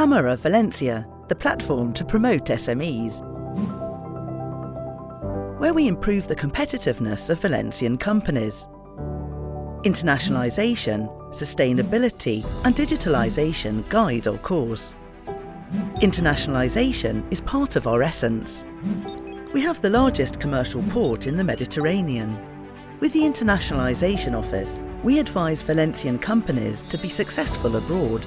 Cámara Valencia, the platform to promote SMEs, where we improve the competitiveness of Valencian companies. Internationalisation, sustainability and digitalisation guide our course. Internationalisation is part of our essence. We have the largest commercial port in the Mediterranean. With the Internationalisation Office, we advise Valencian companies to be successful abroad.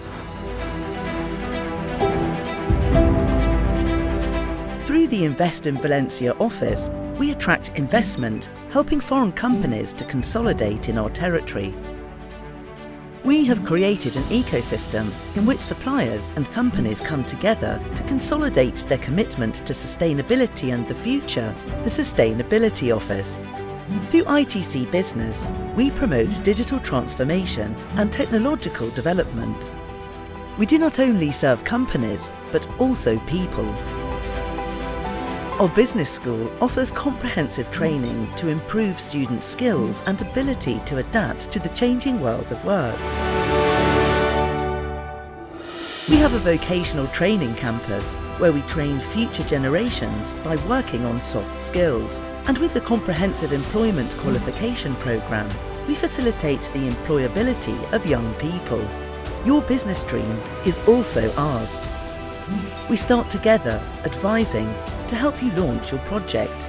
Through the Invest in Valencia office, we attract investment, helping foreign companies to consolidate in our territory. We have created an ecosystem in which suppliers and companies come together to consolidate their commitment to sustainability and the future, the Sustainability Office. Through ITC Business, we promote digital transformation and technological development. We do not only serve companies, but also people. Our business school offers comprehensive training to improve students' skills and ability to adapt to the changing world of work. We have a vocational training campus where we train future generations by working on soft skills. And with the comprehensive employment qualification programme, we facilitate the employability of young people. Your business dream is also ours. We start together, advising, to help you launch your project.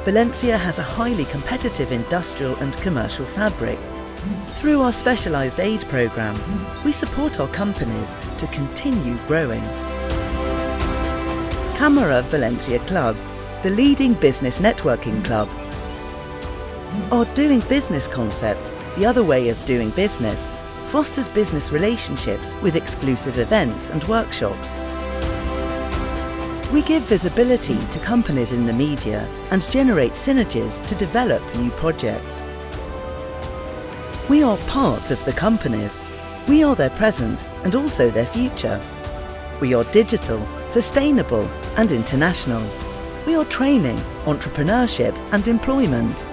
Valencia has a highly competitive industrial and commercial fabric. Through our specialised aid programme, we support our companies to continue growing. Cámara Valencia Club, the leading business networking club. Our doing business concept, the other way of doing business, fosters business relationships with exclusive events and workshops. We give visibility to companies in the media and generate synergies to develop new projects. We are part of the companies. We are their present and also their future. We are digital, sustainable and international. We are training, entrepreneurship and employment.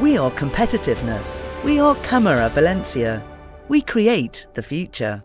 We are competitiveness. We are Cámara Valencia. We create the future.